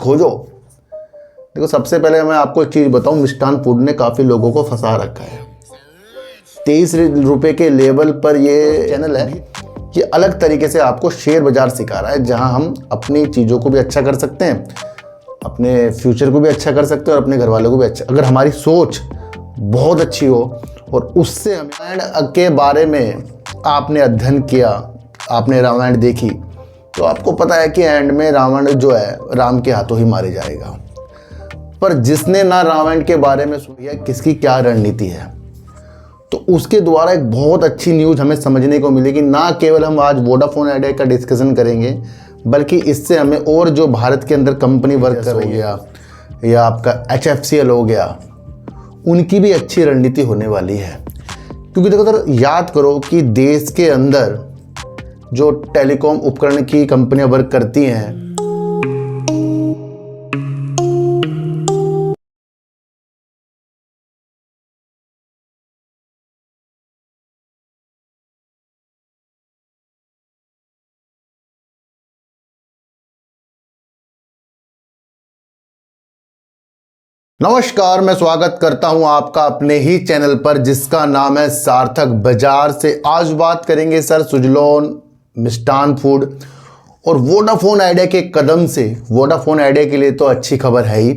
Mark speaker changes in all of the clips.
Speaker 1: खोजो। देखो, सबसे पहले मैं आपको एक चीज़ बताऊं, मिष्ठान फूड ने काफ़ी लोगों को फंसा रखा है। 23 रुपए के लेवल पर ये चैनल है, ये अलग तरीके से आपको शेयर बाजार सिखा रहा है, जहां हम अपनी चीज़ों को भी अच्छा कर सकते हैं, अपने फ्यूचर को भी अच्छा कर सकते हैं और अपने घर वालों को भी अच्छा, अगर हमारी सोच बहुत अच्छी हो और उससे हमें रामायण के बारे में आपने अध्ययन किया, आपने रामायण देखी, तो आपको पता है कि एंड में रावण जो है राम के हाथों ही मारे जाएगा। पर जिसने ना रामायण के बारे में सुनी है किसकी क्या रणनीति है, तो उसके द्वारा एक बहुत अच्छी न्यूज़ हमें समझने को मिलेगी। ना केवल हम आज वोडाफोन आइडिया का डिस्कशन करेंगे, बल्कि इससे हमें और जो भारत के अंदर कंपनी वर्क कर रही है या आपका HFCL हो गया, उनकी भी अच्छी रणनीति होने वाली है। क्योंकि देखो सर, याद करो कि देश के अंदर जो टेलीकॉम उपकरण की कंपनियां वर्क करती हैं, नमस्कार, मैं स्वागत करता हूं आपका अपने ही चैनल पर जिसका नाम है सार्थक बाजार से। आज बात करेंगे सर सुजलॉन मिष्ठान फूड और वोडाफोन आइडिया के कदम से। वोडाफोन आइडिया के लिए तो अच्छी खबर है ही,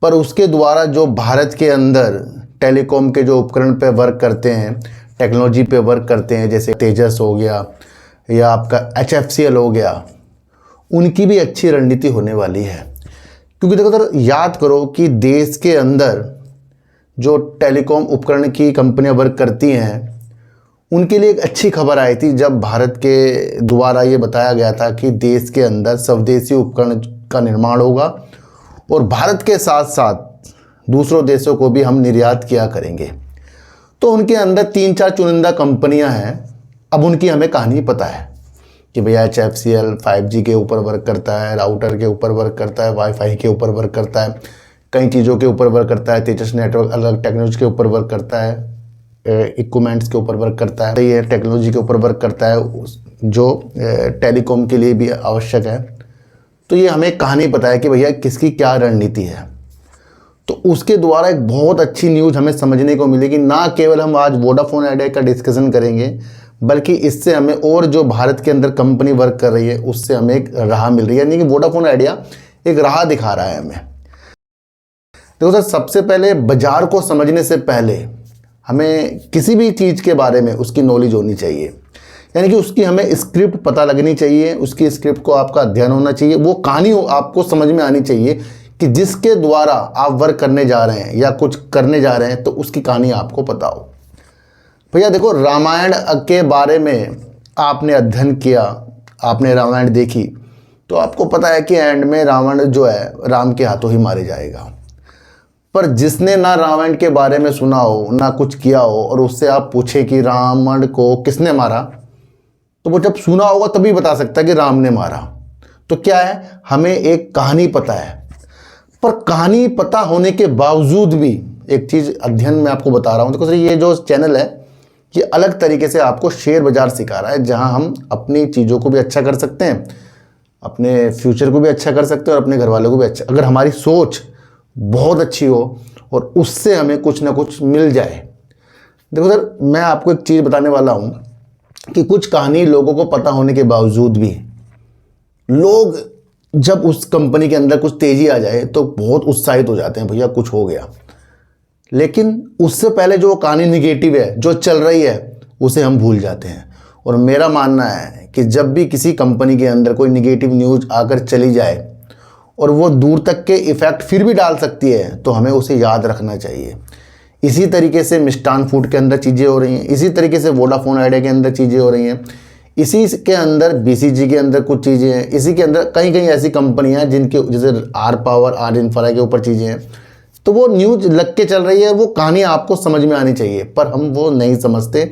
Speaker 1: पर उसके द्वारा जो भारत के अंदर टेलीकॉम के जो उपकरण पे वर्क करते हैं, टेक्नोलॉजी पे वर्क करते हैं, जैसे तेजस हो गया या आपका HFCL हो गया, उनकी भी अच्छी रणनीति होने वाली है। क्योंकि देखो सर, याद करो कि देश के अंदर जो टेलीकॉम उपकरण की कंपनियां वर्क करती हैं, उनके लिए एक अच्छी खबर आई थी जब भारत के द्वारा ये बताया गया था कि देश के अंदर स्वदेशी उपकरण का निर्माण होगा और भारत के साथ साथ दूसरों देशों को भी हम निर्यात किया करेंगे। तो उनके अंदर 3-4 चुनिंदा कंपनियां हैं। अब उनकी हमें कहानी पता है कि भैया HFCL 5G के ऊपर वर्क करता है, राउटर के ऊपर वर्क करता है, वाईफाई के ऊपर वर्क करता है, कई चीज़ों के ऊपर वर्क करता है, तेजस नेटवर्क अलग टेक्नोलॉजी के ऊपर वर्क करता है, इक्विपमेंट्स के ऊपर वर्क करता है, ये टेक्नोलॉजी के ऊपर वर्क करता है जो टेलीकॉम के लिए भी आवश्यक है। तो ये हमें कहानी पता है कि भैया किसकी क्या रणनीति है। तो उसके द्वारा एक बहुत अच्छी न्यूज़ हमें समझने को मिलेगी। ना केवल हम आज वोडाफोन आइडिया का डिस्कशन करेंगे, बल्कि इससे हमें और जो भारत के अंदर कंपनी वर्क कर रही है उससे हमें एक राह मिल रही है, यानी कि वोडाफोन आइडिया एक राह दिखा रहा है हमें। देखो सर, सबसे पहले बाजार को समझने से पहले हमें किसी भी चीज़ के बारे में उसकी नॉलेज होनी चाहिए, यानी कि उसकी हमें स्क्रिप्ट पता लगनी चाहिए, उसकी स्क्रिप्ट को आपका अध्ययन होना चाहिए, वो कहानी आपको समझ में आनी चाहिए कि जिसके द्वारा आप वर्क करने जा रहे हैं या कुछ करने जा रहे हैं, तो उसकी कहानी आपको पता हो। भैया देखो, रामायण के बारे में आपने अध्ययन किया, आपने रामायण देखी, तो आपको पता है कि एंड में रावण जो है राम के हाथों ही मारे जाएगा। पर जिसने ना रामायण के बारे में सुना हो, ना कुछ किया हो, और उससे आप पूछे कि रावण को किसने मारा, तो वो जब सुना होगा तभी बता सकता है कि राम ने मारा। तो क्या है, हमें एक कहानी पता है, पर कहानी पता होने के बावजूद भी एक चीज़ अध्ययन में आपको बता रहा हूँ। देखो सर, ये जो चैनल है ये अलग तरीके से आपको शेयर बाजार सिखा रहा है, जहां हम अपनी चीज़ों को भी अच्छा कर सकते हैं, अपने फ्यूचर को भी अच्छा कर सकते हैं और अपने घर वालों को भी अच्छा, अगर हमारी सोच बहुत अच्छी हो और उससे हमें कुछ ना कुछ मिल जाए। देखो सर, मैं आपको एक चीज़ बताने वाला हूं कि कुछ कहानी लोगों को पता होने के बावजूद भी लोग जब उस कंपनी के अंदर कुछ तेज़ी आ जाए तो बहुत उत्साहित हो जाते हैं, भैया कुछ हो गया। लेकिन उससे पहले जो कहानी निगेटिव है, जो चल रही है, उसे हम भूल जाते हैं। और मेरा मानना है कि जब भी किसी कंपनी के अंदर कोई निगेटिव न्यूज़ आकर चली जाए और वो दूर तक के इफ़ेक्ट फिर भी डाल सकती है, तो हमें उसे याद रखना चाहिए। इसी तरीके से मिष्ठान फूड के अंदर चीज़ें हो रही हैं, इसी तरीके से वोडाफोन आइडिया के अंदर चीज़ें हो रही हैं, इसी के अंदर BCG के अंदर कुछ चीज़ें हैं, इसी के अंदर कई कई ऐसी कंपनियाँ जिनके जैसे आर पावर, आर इंफ्रा के ऊपर चीज़ें हैं। तो वो न्यूज़ लग के चल रही है, वो कहानी आपको समझ में आनी चाहिए, पर हम वो नहीं समझते,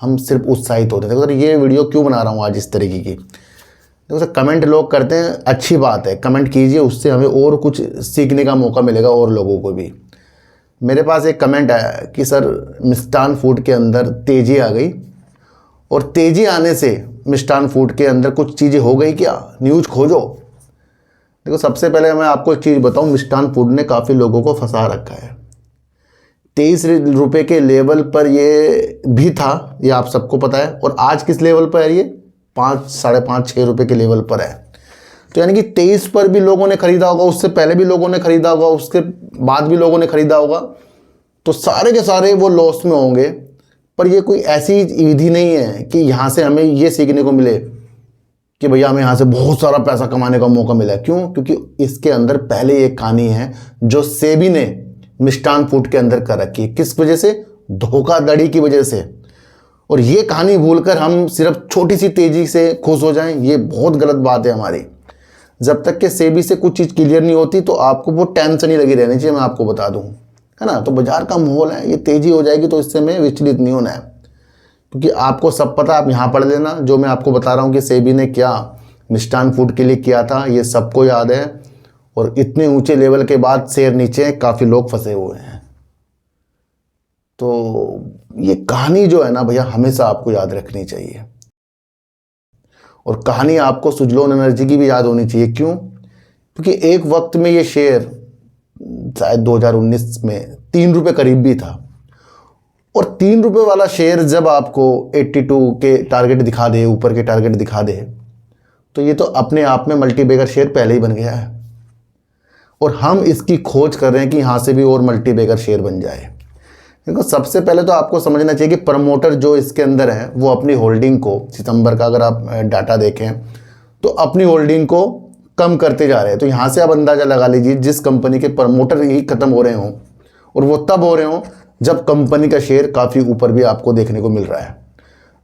Speaker 1: हम सिर्फ उत्साहित होते हैं। देखो सर, ये वीडियो क्यों बना रहा हूँ आज इस तरीके की। देखो सर, कमेंट लोग करते हैं, अच्छी बात है, कमेंट कीजिए, उससे हमें और कुछ सीखने का मौका मिलेगा और लोगों को भी। मेरे पास एक कमेंट आया कि सर मिष्ठान फूड के अंदर तेज़ी आ गई, और तेज़ी आने से मिष्ठान फूड के अंदर कुछ चीज़ें हो गई क्या, न्यूज़ खोजो। देखो सबसे पहले मैं आपको एक चीज़ बताऊं, मिष्ठान फूड ने काफ़ी लोगों को फंसा रखा है। 23 रुपये के लेवल पर ये भी था, ये आप सबको पता है। और आज किस लेवल पर है ये? 5, 5.5, 6 रुपये के लेवल पर है। तो यानी कि 23 पर भी लोगों ने ख़रीदा होगा, उससे पहले भी लोगों ने ख़रीदा होगा, उसके बाद भी लोगों ने ख़रीदा होगा। तो सारे के सारे वो लॉस में होंगे। पर ये कोई ऐसी विधि नहीं है कि यहाँ से हमें ये सीखने को मिले कि भैया हमें यहाँ से बहुत सारा पैसा कमाने का मौका मिला। क्यों? क्योंकि इसके अंदर पहले एक कहानी है जो सेबी ने मिष्ठान फूड के अंदर कर रखी है। किस वजह से? धोखाधड़ी की वजह से। और ये कहानी भूलकर हम सिर्फ छोटी सी तेजी से खुश हो जाएं, ये बहुत गलत बात है हमारी। जब तक कि सेबी से कुछ चीज़ क्लियर नहीं होती तो आपको वो टेंशन ही लगी रहनी चाहिए, मैं आपको बता दूं, है ना। तो बाजार का माहौल है, ये तेजी हो जाएगी तो इससे हमें विचलित नहीं होना है, क्योंकि आपको सब पता है। आप यहाँ पढ़ लेना जो मैं आपको बता रहा हूँ कि सेबी ने क्या मिष्ठान फूड के लिए किया था, ये सबको याद है। और इतने ऊंचे लेवल के बाद शेयर नीचे, काफ़ी लोग फंसे हुए हैं। तो ये कहानी जो है ना भैया, हमेशा आपको याद रखनी चाहिए। और कहानी आपको सुजलोन एनर्जी की भी याद होनी चाहिए। क्यों? क्योंकि एक वक्त में ये शेयर शायद 2019 में 3 रुपये करीब भी था। और 3 रुपये वाला शेयर जब आपको 82 के टारगेट दिखा दे, ऊपर के टारगेट दिखा दे, तो ये तो अपने आप में मल्टीबैगर शेयर पहले ही बन गया है। और हम इसकी खोज कर रहे हैं कि यहाँ से भी और मल्टीबैगर शेयर बन जाए। देखो सबसे पहले तो आपको समझना चाहिए कि प्रमोटर जो इसके अंदर है वो अपनी होल्डिंग को, सितंबर का अगर आप डाटा देखें तो अपनी होल्डिंग को कम करते जा रहे हैं। तो यहाँ से आप अंदाज़ा लगा लीजिए जिस कंपनी के प्रमोटर ही खत्म हो रहे हों, और वो तब हो रहे हों जब कंपनी का शेयर काफ़ी ऊपर भी आपको देखने को मिल रहा है।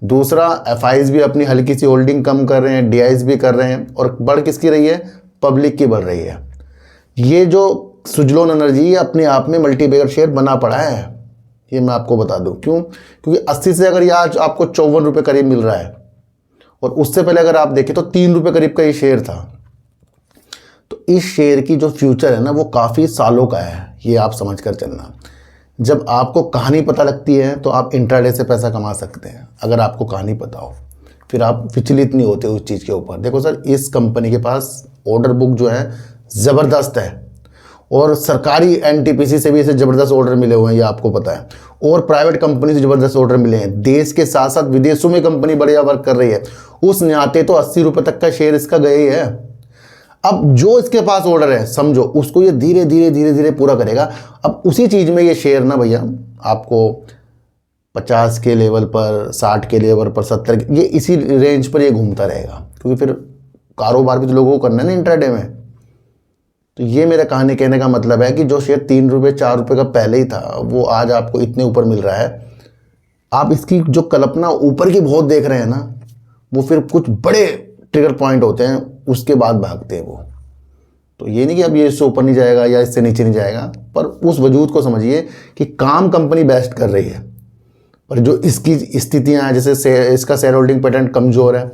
Speaker 1: दूसरा, एफआईज भी अपनी हल्की सी होल्डिंग कम कर रहे हैं, डीआईज भी कर रहे हैं। और बढ़ किसकी रही है? पब्लिक की बढ़ रही है। ये जो सुजलोन एनर्जी अपने आप में मल्टीबैगर शेयर बना पड़ा है, ये मैं आपको बता दूं। क्यों? क्योंकि 80 से अगर ये आज आपको 54 रुपये करीब मिल रहा है, और उससे पहले अगर आप देखें तो 3 रुपये करीब का ये शेयर था। तो इस शेयर की जो फ्यूचर है ना वो काफ़ी सालों का है, ये आप समझ कर चलना। जब आपको कहानी पता लगती है तो आप इंट्राडे से पैसा कमा सकते हैं, अगर आपको कहानी पता हो, फिर आप विचलित नहीं होते उस चीज़ के ऊपर। देखो सर, इस कंपनी के पास ऑर्डर बुक जो है ज़बरदस्त है, और सरकारी एनटीपीसी से भी इसे ज़बरदस्त ऑर्डर मिले हुए हैं, ये आपको पता है। और प्राइवेट कंपनी से ज़बरदस्त ऑर्डर मिले हैं। देश के साथ साथ विदेशों में कंपनी बढ़िया वर्क कर रही है। उस नाते तो 80 रुपये तक का शेयर इसका गया ही है। अब जो इसके पास ऑर्डर है समझो, उसको ये धीरे धीरे पूरा करेगा। अब उसी चीज़ में ये शेयर ना भैया आपको 50 के लेवल पर, 60 के लेवल पर, 70 ये इसी रेंज पर ये घूमता रहेगा, क्योंकि फिर कारोबार भी तो लोगों को करना है ना इंट्राडे में। तो ये मेरा कहानी कहने का मतलब है कि जो शेयर 3 रुपये 4 रुपये का पहले ही था वो आज आपको इतने ऊपर मिल रहा है। आप इसकी जो कल्पना ऊपर की बहुत देख रहे हैं ना, वो फिर कुछ बड़े ट्रिगर पॉइंट होते हैं, उसके बाद भागते हैं वो। तो ये नहीं कि अब ये इससे ऊपर नहीं जाएगा या इससे नीचे नहीं जाएगा, पर उस वजूद को समझिए कि काम कंपनी बेस्ट कर रही है, पर जो इसकी स्थितियाँ हैं, जैसे इसका शेयर होल्डिंग पैटर्न कमज़ोर है।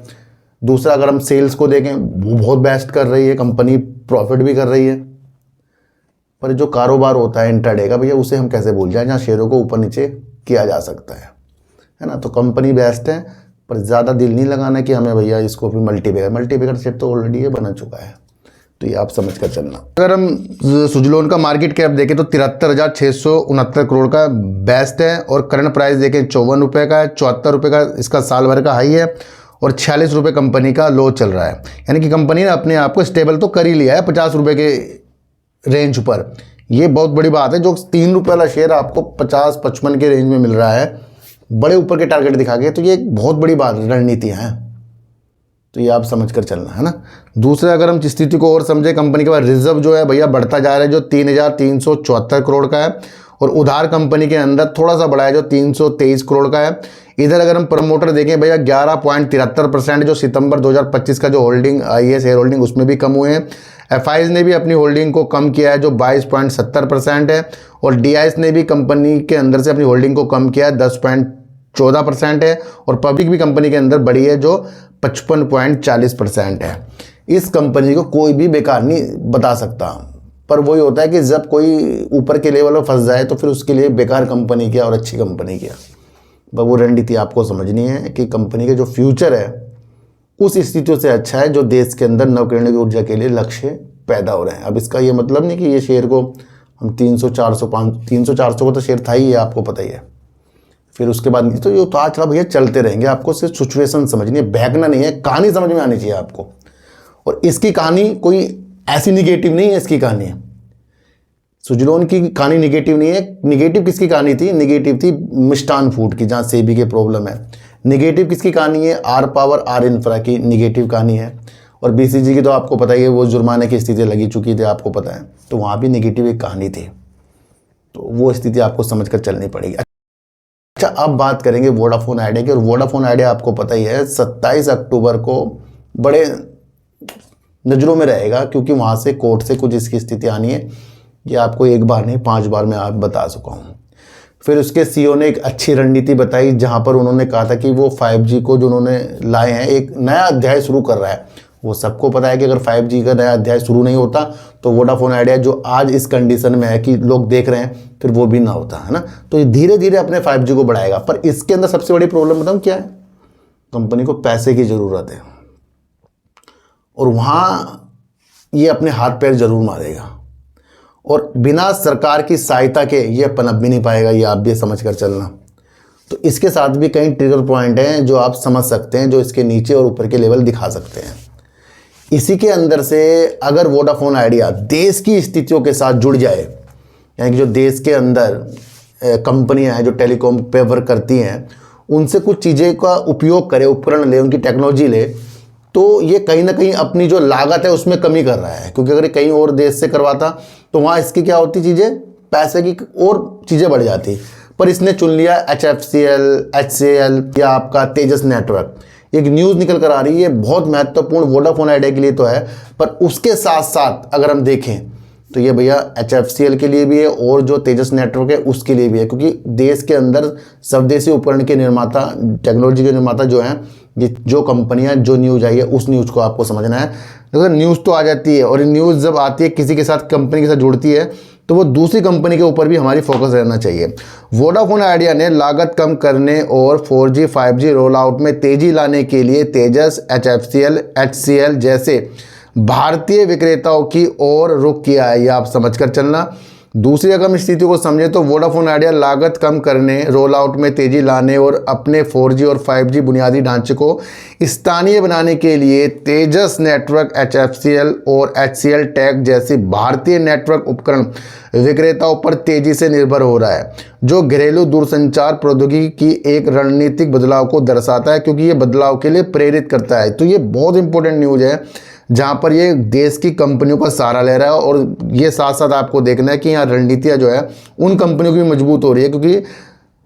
Speaker 1: दूसरा, अगर हम सेल्स को देखें वो बहुत बेस्ट कर रही है कंपनी, प्रॉफिट भी कर रही है। पर जो कारोबार होता है इंट्राडे का भैया, उसे हम कैसे भूल जाएं, जहाँ शेयरों को ऊपर नीचे किया जा सकता है ना। तो कंपनी बेस्ट है, पर ज़्यादा दिल नहीं लगाना कि हमें भैया इसको भी मल्टीबैगर शेयर तो ऑलरेडी ये बना चुका है। तो ये आप समझ कर चलना। अगर हम सुजलोन का मार्केट कैप देखें तो 73,669 करोड़ का बेस्ट है, और करंट प्राइस देखें 54 रुपये का है। 74 रुपये का इसका साल भर का हाई है, और 46 रुपये कंपनी का लो चल रहा है। यानी कि कंपनी ने अपने आप को स्टेबल तो कर ही लिया है 50 रुपये के रेंज पर। ये बहुत बड़ी बात है। जो 3 रुपये वाला शेयर आपको 50-55 के रेंज में मिल रहा है, बड़े ऊपर के टारगेट दिखा के, तो ये एक बहुत बड़ी बात रणनीतियाँ हैं। तो ये आप समझ कर चलना है ना। दूसरा, अगर हम स्थिति को और समझे, कंपनी के पास रिजर्व जो है भैया बढ़ता जा रहा है, जो 3,374 करोड़ का है, और उधार कंपनी के अंदर थोड़ा सा बढ़ा है जो 323 करोड़ का है। इधर अगर हम प्रमोटर देखें भैया 11.73%, जो सितंबर 2025 का जो होल्डिंग आई है शेयर होल्डिंग, उसमें भी कम हुए हैं। एफआईज ने भी अपनी होल्डिंग को कम किया है, जो 22.70% है, और डीआईएस ने भी कंपनी के अंदर से अपनी होल्डिंग को कम किया है, 10.14% है, और पब्लिक भी कंपनी के अंदर बढ़ी है, जो 55.40% है। इस कंपनी को कोई भी बेकार नहीं बता सकता, पर वही होता है कि जब कोई ऊपर के लेवल पर फंस जाए तो फिर उसके लिए बेकार कंपनी क्या और अच्छी कंपनी क्या, वो रणनीति आपको समझनी है कि कंपनी के जो फ्यूचर है उस स्थितियों से अच्छा है जो देश के अंदर नवकरणीय ऊर्जा के लिए लक्ष्य पैदा हो रहे हैं। अब इसका ये मतलब नहीं कि ये शेयर को हम 300 400 500 300 400 को तो शेयर था ही है, आपको पता ही है। फिर उसके बाद तो ये उतार चढ़ाव भैया चलते रहेंगे। आपको सिर्फ सिचुएशन समझनी है, बहकना नहीं है, कहानी समझ में आनी चाहिए आपको। और इसकी कहानी कोई ऐसी निगेटिव नहीं है, इसकी कहानी है सुजलोन की कहानी निगेटिव नहीं है। निगेटिव किसकी कहानी थी? निगेटिव थी मिष्ठान फूड की, जहाँ सेबी के प्रॉब्लम है। निगेटिव किसकी कहानी है? आर पावर आर इंफ्रा की निगेटिव कहानी है। और बीसीजी की तो आपको पता ही है, वो जुर्माने की स्थिति लगी चुकी थी, आपको पता है। तो वहाँ भी निगेटिव एक कहानी थी, तो वो स्थिति आपको समझ कर चलनी पड़ेगी। अच्छा, अब बात करेंगे वोडाफोन आइडिया की। और वोडाफोन आइडिया आपको पता ही है 27 अक्टूबर को बड़े नज़रों में रहेगा, क्योंकि वहाँ से कोर्ट से कुछ इसकी स्थिति आनी है। ये आपको एक बार नहीं 5 बार मैं आप बता चुका हूँ। फिर उसके सीईओ ने एक अच्छी रणनीति बताई, जहाँ पर उन्होंने कहा था कि वो 5G को जो उन्होंने लाए हैं, एक नया अध्याय शुरू कर रहा है। वो सबको पता है कि अगर 5G का नया अध्याय शुरू नहीं होता तो वोडाफोन आइडिया जो आज इस कंडीशन में है कि लोग देख रहे हैं, फिर वो भी ना होता, है ना। तो ये धीरे धीरे अपने 5G को बढ़ाएगा। पर इसके अंदर सबसे बड़ी प्रॉब्लम बताऊँ क्या है? कंपनी को पैसे की ज़रूरत है, और वहाँ ये अपने हाथ पैर जरूर मारेगा। और बिना सरकार की सहायता के ये पनप भी नहीं पाएगा, ये आप भी समझ कर चलना। तो इसके साथ भी कई ट्रिगर पॉइंट हैं जो आप समझ सकते हैं, जो इसके नीचे और ऊपर के लेवल दिखा सकते हैं। इसी के अंदर से अगर वोडाफोन आइडिया देश की स्थितियों के साथ जुड़ जाए, यानी कि जो देश के अंदर कंपनियां हैं जो टेलीकॉम पे वर्क करती हैं, उनसे कुछ चीज़ें का उपयोग करे, उपकरण ले, उनकी टेक्नोलॉजी ले, तो ये कहीं ना कहीं अपनी जो लागत है उसमें कमी कर रहा है। क्योंकि अगर ये कहीं और देश से करवाता तो वहाँ इसकी क्या होती चीज़ें, पैसे की और चीज़ें बढ़ जाती। पर इसने चुन लिया HFCL, HCL या आपका तेजस नेटवर्क। एक न्यूज़ निकल कर आ रही है, बहुत महत्वपूर्ण वोडाफोन आइडिया के लिए तो है, पर उसके साथ साथ अगर हम देखें तो ये भैया HFCL के लिए भी है और जो तेजस नेटवर्क है उसके लिए भी है। क्योंकि देश के अंदर स्वदेशी उपकरण के निर्माता, टेक्नोलॉजी के निर्माता जो हैं, ये जो कंपनियां, जो न्यूज़ आई है उस न्यूज़ को आपको समझना है। अगर न्यूज़ तो आ जाती है, और न्यूज़ जब आती है किसी के साथ, कंपनी के साथ जुड़ती है, तो वो दूसरी कंपनी के ऊपर भी हमारी फोकस रहना चाहिए। वोडाफोन आइडिया ने लागत कम करने और 4G 5G रोल आउट में तेज़ी लाने के लिए तेजस, HFCL, HCL जैसे भारतीय विक्रेताओं की ओर रुख किया है। ये आप समझकर चलना। दूसरी अगर हम स्थिति को समझें तो वोडाफोन आइडिया लागत कम करने, रोल आउट में तेजी लाने और अपने 4G और 5G बुनियादी ढांचे को स्थानीय बनाने के लिए तेजस नेटवर्क, HFCL और HCL टेक जैसी भारतीय नेटवर्क उपकरण विक्रेताओं पर तेजी से निर्भर हो रहा है, जो घरेलू दूरसंचार प्रौद्योगिकी की एक रणनीतिक बदलाव को दर्शाता है, क्योंकि ये बदलाव के लिए प्रेरित करता है। तो ये बहुत इंपॉर्टेंट न्यूज़ है, जहाँ पर ये देश की कंपनियों का सहारा ले रहा है। और ये साथ साथ आपको देखना है कि यहाँ रणनीतियाँ जो है उन कंपनियों की भी मजबूत हो रही है, क्योंकि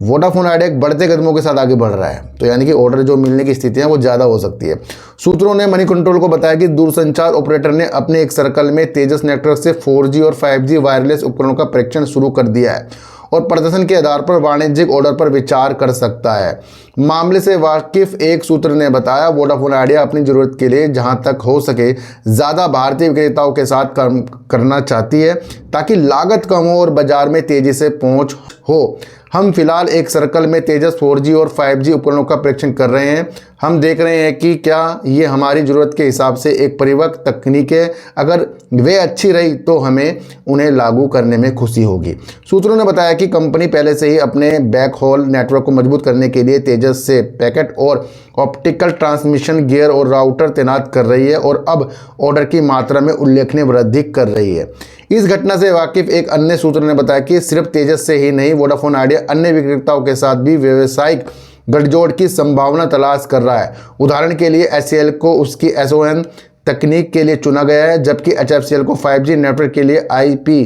Speaker 1: वोडाफोन आइडिया एक बढ़ते कदमों के साथ आगे बढ़ रहा है। तो यानी कि ऑर्डर जो मिलने की स्थितियाँ वो ज़्यादा हो सकती है। सूत्रों ने मनी कंट्रोल को बताया कि दूरसंचार ऑपरेटर ने अपने एक सर्कल में तेजस नेटवर्क से 4G और 5G वायरलेस उपकरणों का परीक्षण शुरू कर दिया है और प्रदर्शन के आधार पर वाणिज्यिक ऑर्डर पर विचार कर सकता है। मामले से वाकिफ एक सूत्र ने बताया, वोडाफोन आइडिया अपनी ज़रूरत के लिए जहां तक हो सके ज़्यादा भारतीय विक्रेताओं के साथ काम करना चाहती है, ताकि लागत कम हो और बाजार में तेज़ी से पहुंच हो। हम फिलहाल एक सर्कल में तेजस 4G और 5G उपकरणों का परीक्षण कर रहे हैं। हम देख रहे हैं कि क्या ये हमारी ज़रूरत के हिसाब से एक परिपक्व तकनीक है। अगर वे अच्छी रही तो हमें उन्हें लागू करने में खुशी होगी। सूत्रों ने बताया कि कंपनी पहले से ही अपने बैकहॉल नेटवर्क को मजबूत करने के लिए तेजस से पैकेट और ऑप्टिकल ट्रांसमिशन गियर और राउटर तैनात कर रही है और अब ऑर्डर की मात्रा में उल्लेखनीय वृद्धि कर रही है। इस घटना से वाकिफ एक अन्य सूत्र ने बताया कि सिर्फ तेजस से ही नहीं, वोडाफोन आइडिया अन्य विक्रेताओं के साथ भी व्यावसायिक गठजोड़ की संभावना तलाश कर रहा है। उदाहरण के लिए HCL को उसकी SON तकनीक के लिए चुना गया है, जबकि HFCL को 5G नेटवर्क के लिए IP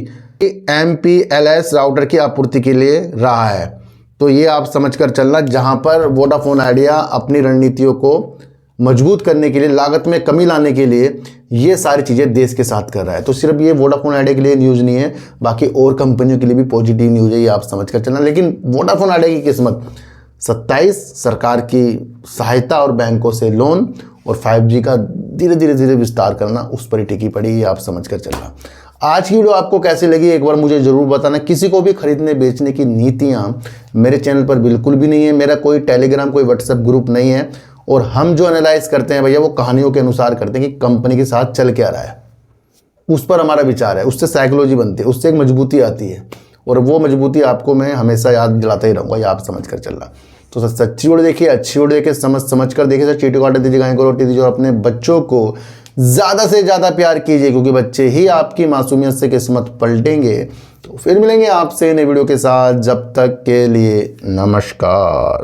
Speaker 1: MPLS राउटर की आपूर्ति के लिए रहा है। तो ये आप समझकर चलना, जहां पर वोडाफोन आइडिया अपनी रणनीतियों को मजबूत करने के लिए, लागत में कमी लाने के लिए ये सारी चीज़ें देश के साथ कर रहा है। तो सिर्फ ये वोडाफोन आइडिया के लिए न्यूज़ नहीं है, बाकी और कंपनियों के लिए भी पॉजिटिव न्यूज़ है, ये आप समझकर चलना। लेकिन वोडाफोन आइडिया की किस्मत 27 सरकार की सहायता और बैंकों से लोन और 5G का धीरे धीरे विस्तार करना, उस पर ही टिकी पड़ी, ये आप समझकर चलना। आज की वीडियो आपको कैसी लगी एक बार मुझे ज़रूर बताना। किसी को भी खरीदने बेचने की नीतियाँ मेरे चैनल पर बिल्कुल भी नहीं है। मेरा कोई टेलीग्राम, कोई व्हाट्सएप ग्रुप नहीं है, और हम जो एनालाइज करते हैं भैया वो कहानियों के अनुसार करते हैं कि कंपनी के साथ चल क्या रहा है। उस पर हमारा विचार है, उससे साइकोलॉजी बनती है, उससे एक मजबूती आती है, और वो मजबूती आपको मैं हमेशा याद दिलाता ही रहूँगा, ये आप समझ कर चलना। तो सच्ची वीडियो देखिए, अच्छी वीडियो देखिए, समझ कर देखिए सर। चीटी काटे दीजिए, गाय को रोटी दीजिए, और अपने बच्चों को ज़्यादा से ज़्यादा प्यार कीजिए, क्योंकि बच्चे ही आपकी मासूमियत से किस्मत पलटेंगे। तो फिर मिलेंगे आपसे नई वीडियो के साथ, जब तक के लिए नमस्कार।